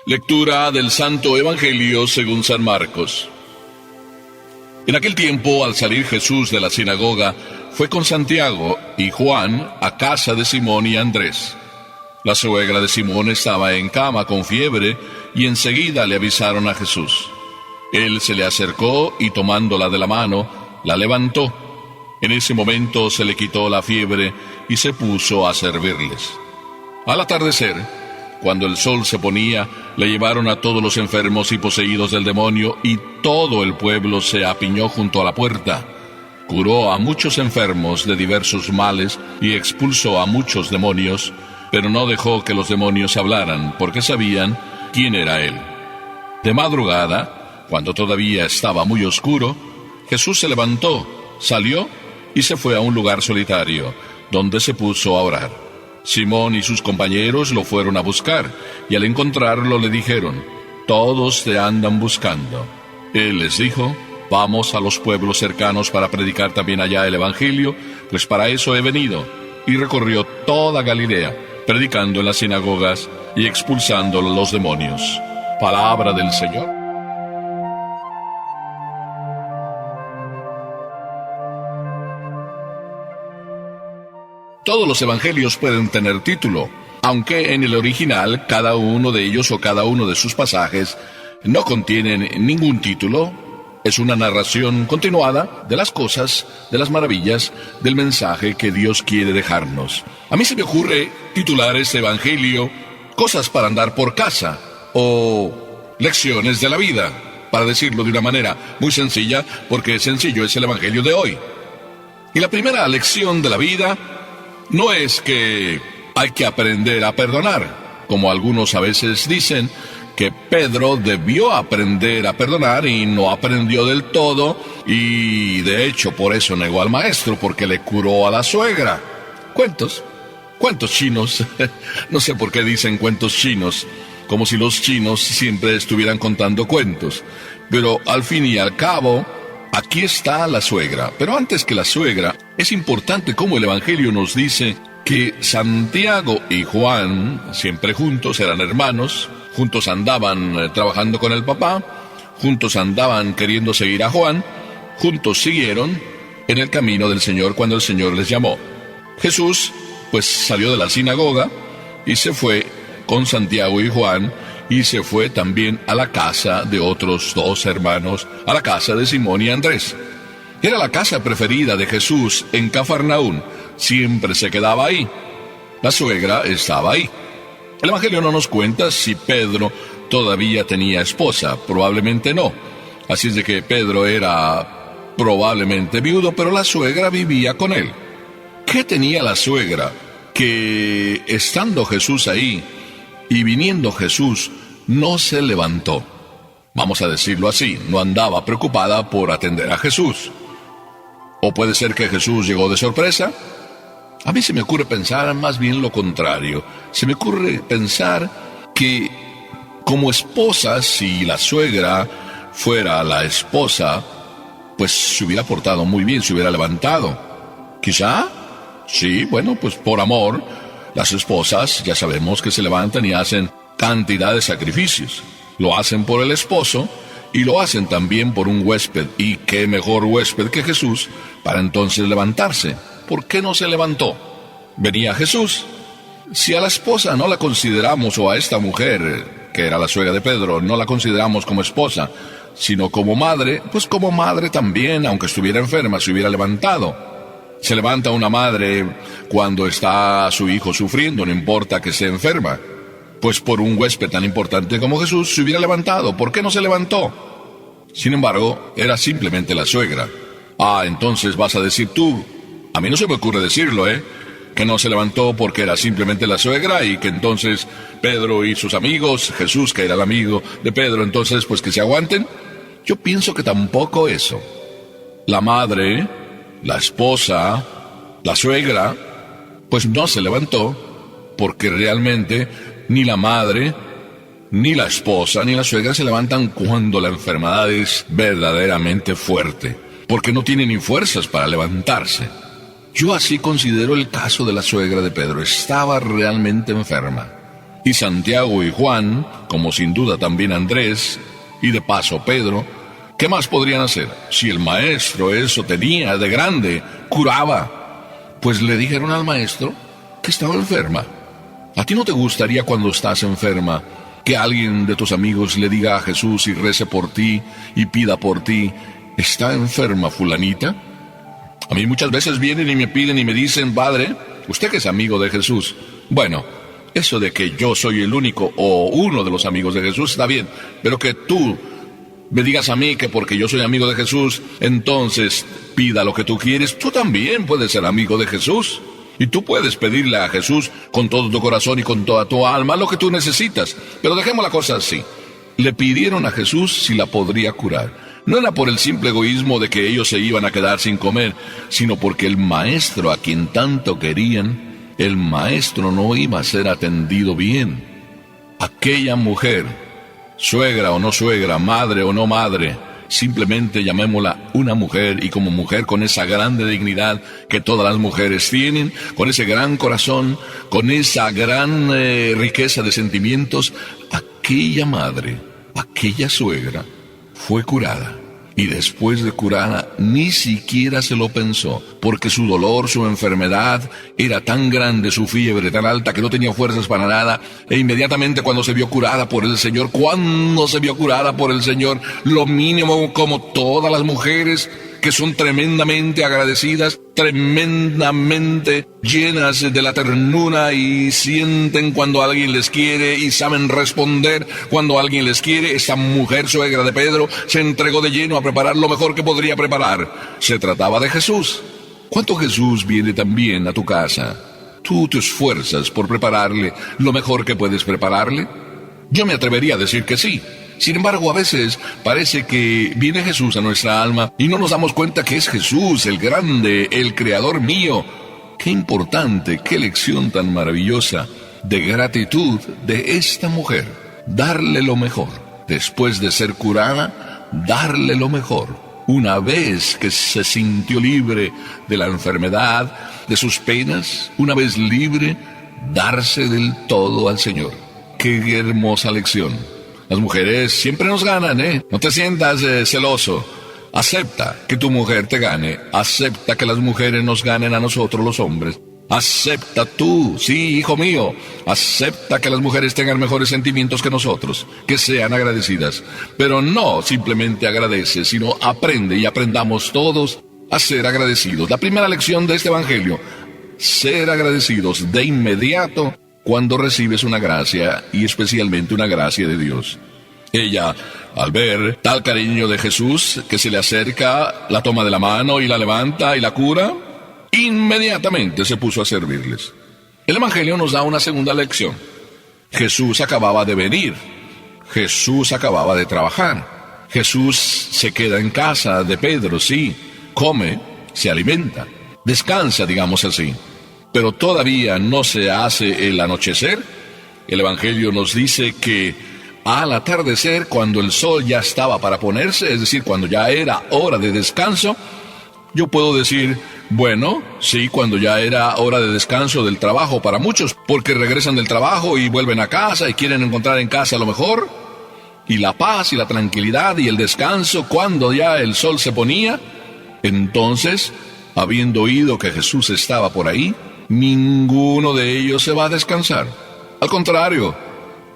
Lectura del Santo Evangelio según San Marcos. En aquel tiempo, al salir Jesús de la sinagoga, fue con Santiago y Juan a casa de Simón y Andrés. La suegra de Simón estaba en cama con fiebre, y enseguida le avisaron a Jesús. Él se le acercó y tomándola de la mano, la levantó. En ese momento se le quitó la fiebre y se puso a servirles. Al atardecer, cuando el sol se ponía, le llevaron a todos los enfermos y poseídos del demonio, y todo el pueblo se apiñó junto a la puerta. Curó a muchos enfermos de diversos males y expulsó a muchos demonios, pero no dejó que los demonios hablaran, porque sabían quién era él. De madrugada, cuando todavía estaba muy oscuro, Jesús se levantó, salió y se fue a un lugar solitario, donde se puso a orar. Simón y sus compañeros lo fueron a buscar, y al encontrarlo le dijeron: «Todos te andan buscando». Él les dijo: «Vamos a los pueblos cercanos para predicar también allá el Evangelio, pues para eso he venido». Y recorrió toda Galilea, predicando en las sinagogas y expulsando los demonios. Palabra del Señor. Todos los evangelios pueden tener título, aunque en el original cada uno de ellos o cada uno de sus pasajes no contienen ningún título. Es una narración continuada de las cosas, de las maravillas, del mensaje que Dios quiere dejarnos. A mí se me ocurre titular este evangelio «Cosas para andar por casa» o «Lecciones de la vida», para decirlo de una manera muy sencilla, porque sencillo es el evangelio de hoy. Y la primera lección de la vida no es que hay que aprender a perdonar, como algunos a veces dicen, que Pedro debió aprender a perdonar y no aprendió del todo, y de hecho por eso negó al maestro, porque le curó a la suegra. Cuentos chinos. No sé por qué dicen cuentos chinos, como si los chinos siempre estuvieran contando cuentos. Pero al fin y al cabo, aquí está la suegra. Pero antes que la suegra, es importante cómo el Evangelio nos dice que Santiago y Juan, siempre juntos, eran hermanos, juntos andaban trabajando con el papá, juntos andaban queriendo seguir a Juan, juntos siguieron en el camino del Señor cuando el Señor les llamó. Jesús, pues salió de la sinagoga y se fue con Santiago y Juan, y se fue también a la casa de otros dos hermanos, a la casa de Simón y Andrés. Era la casa preferida de Jesús en Cafarnaún, siempre se quedaba ahí. La suegra estaba ahí. El Evangelio no nos cuenta si Pedro todavía tenía esposa, probablemente no. Así es de que Pedro era probablemente viudo, pero la suegra vivía con él. ¿Qué tenía la suegra? Que estando Jesús ahí y viniendo Jesús, no se levantó. Vamos a decirlo así, no andaba preocupada por atender a Jesús. ¿O puede ser que Jesús llegó de sorpresa? A mí se me ocurre pensar más bien lo contrario. Se me ocurre pensar que como esposa, si la suegra fuera la esposa, pues se hubiera portado muy bien, se hubiera levantado. ¿Quizá? Sí, bueno, pues por amor, las esposas ya sabemos que se levantan y hacen cantidad de sacrificios. Lo hacen por el esposo y lo hacen también por un huésped. Y qué mejor huésped que Jesús para entonces levantarse. ¿Por qué no se levantó? Venía Jesús. Si a la esposa no la consideramos, o a esta mujer, que era la suegra de Pedro, no la consideramos como esposa, sino como madre, pues como madre también, aunque estuviera enferma, se hubiera levantado. Se levanta una madre cuando está su hijo sufriendo, no importa que esté enferma. Pues por un huésped tan importante como Jesús se hubiera levantado. ¿Por qué no se levantó? Sin embargo, era simplemente la suegra. Entonces vas a decir tú, a mí no se me ocurre decirlo, que no se levantó porque era simplemente la suegra, y que entonces Pedro y sus amigos, Jesús que era el amigo de Pedro, entonces pues que se aguanten. Yo pienso que tampoco eso. La madre, la esposa, la suegra, pues no se levantó porque realmente ni la madre, ni la esposa, ni la suegra se levantan cuando la enfermedad es verdaderamente fuerte, porque no tienen ni fuerzas para levantarse. Yo así considero el caso de la suegra de Pedro. Estaba realmente enferma. y Santiago y Juan, como sin duda también Andrés, y de paso Pedro, ¿qué más podrían hacer? Si el maestro eso tenía de grande, curaba. Pues le dijeron al maestro que estaba enferma. ¿A ti no te gustaría cuando estás enferma que alguien de tus amigos le diga a Jesús y rece por ti y pida por ti, ¿está enferma fulanita? A mí muchas veces vienen y me piden y me dicen, padre, usted que es amigo de Jesús. Bueno, eso de que yo soy el único o uno de los amigos de Jesús está bien, pero que tú me digas a mí que porque yo soy amigo de Jesús, entonces pida lo que tú quieres, tú también puedes ser amigo de Jesús. Y tú puedes pedirle a Jesús con todo tu corazón y con toda tu alma lo que tú necesitas. Pero dejemos la cosa así. Le pidieron a Jesús si la podría curar. No era por el simple egoísmo de que ellos se iban a quedar sin comer, sino porque el maestro a quien tanto querían, el maestro no iba a ser atendido bien. Aquella mujer, suegra o no suegra, madre o no madre, simplemente llamémosla una mujer, y como mujer con esa grande dignidad que todas las mujeres tienen, con ese gran corazón, con esa gran riqueza de sentimientos, aquella madre, aquella suegra, fue curada. Y después de curada, ni siquiera se lo pensó, porque su dolor, su enfermedad, era tan grande, su fiebre tan alta, que no tenía fuerzas para nada, e inmediatamente cuando se vio curada por el Señor, lo mínimo, como todas las mujeres, que son tremendamente agradecidas, tremendamente llenas de la ternura y sienten cuando alguien les quiere y saben responder cuando alguien les quiere. Esta mujer suegra de Pedro se entregó de lleno a preparar lo mejor que podría preparar. Se trataba de Jesús. ¿Cuánto Jesús viene también a tu casa? ¿Tú te esfuerzas por prepararle lo mejor que puedes prepararle? Yo me atrevería a decir que sí. Sin embargo, a veces parece que viene Jesús a nuestra alma y no nos damos cuenta que es Jesús, el grande, el creador mío. Qué importante, qué lección tan maravillosa de gratitud de esta mujer. Darle lo mejor. Después de ser curada, darle lo mejor. Una vez que se sintió libre de la enfermedad, de sus penas, una vez libre, darse del todo al Señor. Qué hermosa lección. Las mujeres siempre nos ganan, ¿eh? No te sientas celoso. Acepta que tu mujer te gane. Acepta que las mujeres nos ganen a nosotros los hombres. Acepta tú, sí, hijo mío. Acepta que las mujeres tengan mejores sentimientos que nosotros, que sean agradecidas. Pero no simplemente agradece, sino aprende y aprendamos todos a ser agradecidos. La primera lección de este evangelio: ser agradecidos de inmediato cuando recibes una gracia, y especialmente una gracia de Dios. Ella, al ver tal cariño de Jesús, que se le acerca, la toma de la mano y la levanta y la cura, inmediatamente se puso a servirles. El Evangelio nos da una segunda lección. Jesús acababa de venir. Jesús acababa de trabajar. Jesús se queda en casa de Pedro, sí, come, se alimenta, descansa, digamos así. Pero todavía no se hace el anochecer. El Evangelio nos dice que al atardecer, cuando el sol ya estaba para ponerse, es decir, cuando ya era hora de descanso, yo puedo decir, bueno, sí, cuando ya era hora de descanso del trabajo para muchos, porque regresan del trabajo y vuelven a casa y quieren encontrar en casa lo mejor, y la paz y la tranquilidad y el descanso cuando ya el sol se ponía. Entonces, habiendo oído que Jesús estaba por ahí, ninguno de ellos se va a descansar. Al contrario,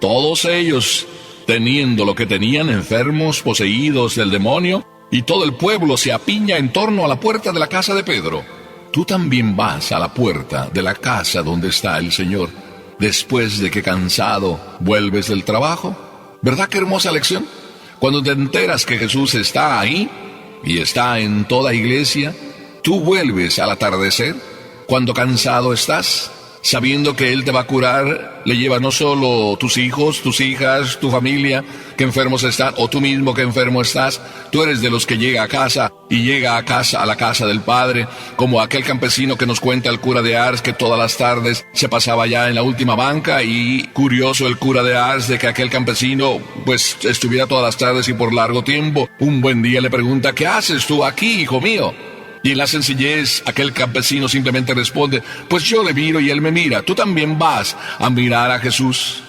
todos ellos, teniendo lo que tenían, enfermos, poseídos del demonio, y todo el pueblo se apiña en torno a la puerta de la casa de Pedro. Tú también vas a la puerta de la casa donde está el Señor, después de que cansado vuelves del trabajo. ¿Verdad qué hermosa lección? Cuando te enteras que Jesús está ahí, y está en toda iglesia, tú vuelves al atardecer. Cuando cansado estás, sabiendo que Él te va a curar, le lleva no solo tus hijos, tus hijas, tu familia que enfermos están, o tú mismo que enfermo estás. Tú eres de los que llega a casa, y llega a casa, a la casa del Padre, como aquel campesino que nos cuenta el cura de Ars, que todas las tardes se pasaba ya en la última banca, y curioso el cura de Ars de que aquel campesino pues estuviera todas las tardes y por largo tiempo. Un buen día le pregunta, ¿qué haces tú aquí, hijo mío? Y en la sencillez, aquel campesino simplemente responde, pues yo le miro y él me mira. Tú también vas a mirar a Jesús.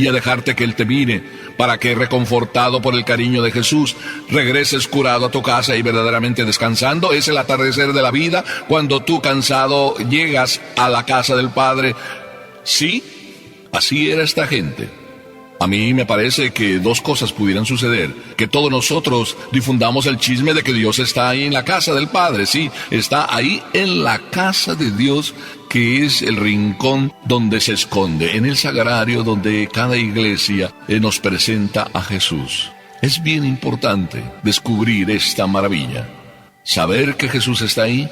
y a dejarte que Él te mire, para que, reconfortado por el cariño de Jesús, regreses curado a tu casa y verdaderamente descansando. Es el atardecer de la vida, cuando tú, cansado, llegas a la casa del Padre. Sí, así era esta gente. A mí me parece que dos cosas pudieran suceder: que todos nosotros difundamos el chisme de que Dios está ahí en la casa del Padre. Sí, está ahí en la casa de Dios, que es el rincón donde se esconde, en el sagrario donde cada iglesia nos presenta a Jesús. Es bien importante descubrir esta maravilla, saber que Jesús está ahí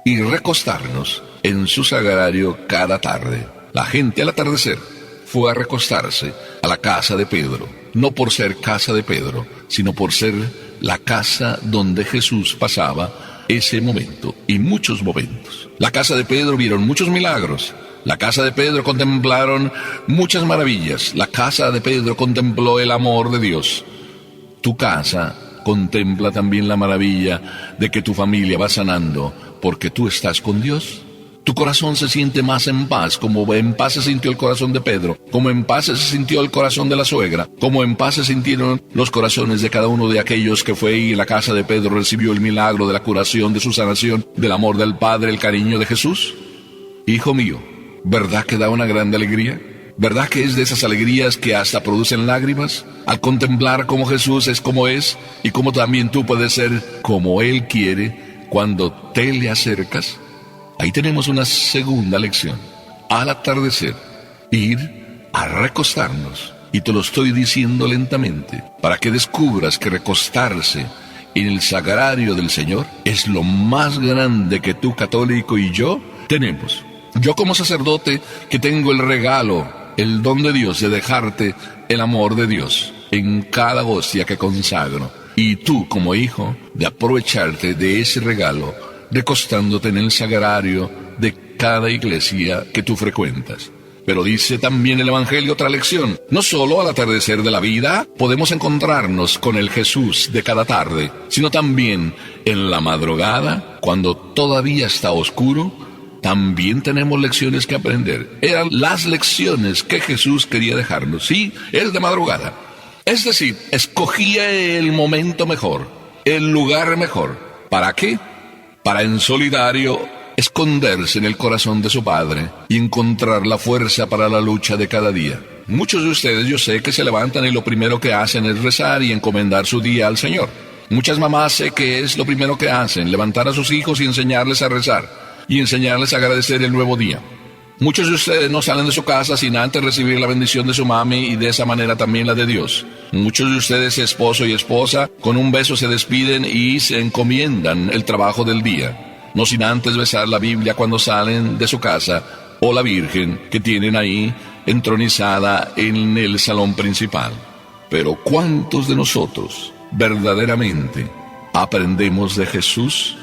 y recostarnos en su sagrario cada tarde. La gente al atardecer fue a recostarse a la casa de Pedro, no por ser casa de Pedro, sino por ser la casa donde Jesús pasaba ese momento y muchos momentos. La casa de Pedro vieron muchos milagros. La casa de Pedro contemplaron muchas maravillas. La casa de Pedro contempló el amor de Dios. Tu casa contempla también la maravilla de que tu familia va sanando porque tú estás con Dios. Tu corazón se siente más en paz, como en paz se sintió el corazón de Pedro, como en paz se sintió el corazón de la suegra, como en paz se sintieron los corazones de cada uno de aquellos que fue y en la casa de Pedro recibió el milagro de la curación, de su sanación, del amor del Padre, el cariño de Jesús. Hijo mío, ¿verdad que da una grande alegría? ¿Verdad que es de esas alegrías que hasta producen lágrimas? Al contemplar cómo Jesús es como es y cómo también tú puedes ser como Él quiere cuando te le acercas. Ahí tenemos una segunda lección. Al atardecer, ir a recostarnos. Y te lo estoy diciendo lentamente, para que descubras que recostarse en el sagrario del Señor es lo más grande que tú, católico, y yo tenemos. Yo, como sacerdote, que tengo el regalo, el don de Dios de dejarte el amor de Dios en cada hostia que consagro. Y tú, como hijo, de aprovecharte de ese regalo, recostándote en el sagrario de cada iglesia que tú frecuentas. Pero dice también el Evangelio otra lección: no solo al atardecer de la vida podemos encontrarnos con el Jesús de cada tarde, sino también en la madrugada, cuando todavía está oscuro, también tenemos lecciones que aprender. Eran las lecciones que Jesús quería dejarnos. Sí, es de madrugada. Es decir, escogía el momento mejor, el lugar mejor. ¿Para qué? Para en solidario esconderse en el corazón de su Padre y encontrar la fuerza para la lucha de cada día. Muchos de ustedes, yo sé, que se levantan y lo primero que hacen es rezar y encomendar su día al Señor. Muchas mamás sé que es lo primero que hacen, levantar a sus hijos y enseñarles a rezar y enseñarles a agradecer el nuevo día. Muchos de ustedes no salen de su casa sin antes recibir la bendición de su mami y de esa manera también la de Dios. Muchos de ustedes, esposo y esposa, con un beso se despiden y se encomiendan el trabajo del día, no sin antes besar la Biblia cuando salen de su casa o la Virgen que tienen ahí entronizada en el salón principal. Pero ¿cuántos de nosotros verdaderamente aprendemos de Jesús?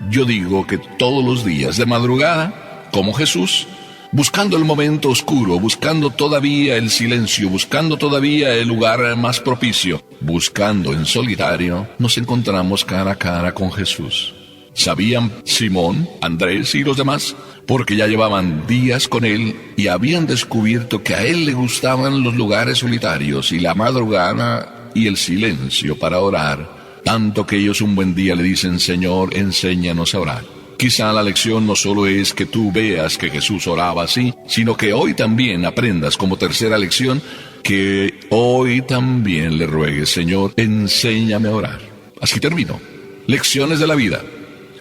Yo digo que todos los días de madrugada, como Jesús, buscando el momento oscuro, buscando todavía el silencio, buscando todavía el lugar más propicio, buscando en solitario, nos encontramos cara a cara con Jesús. ¿Sabían Simón, Andrés y los demás? Porque ya llevaban días con él y habían descubierto que a él le gustaban los lugares solitarios y la madrugada y el silencio para orar, tanto que ellos un buen día le dicen: Señor, enséñanos a orar. Quizá la lección no solo es que tú veas que Jesús oraba así, sino que hoy también aprendas como tercera lección que hoy también le ruegues: Señor, enséñame a orar. Así termino. Lecciones de la vida,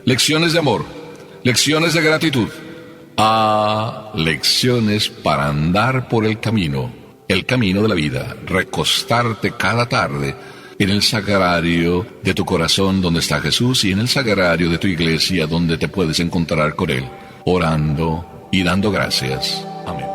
lecciones de amor, lecciones de gratitud, lecciones para andar por el camino de la vida, recostarte cada tarde en el sagrario de tu corazón donde está Jesús y en el sagrario de tu iglesia donde te puedes encontrar con Él, orando y dando gracias. Amén.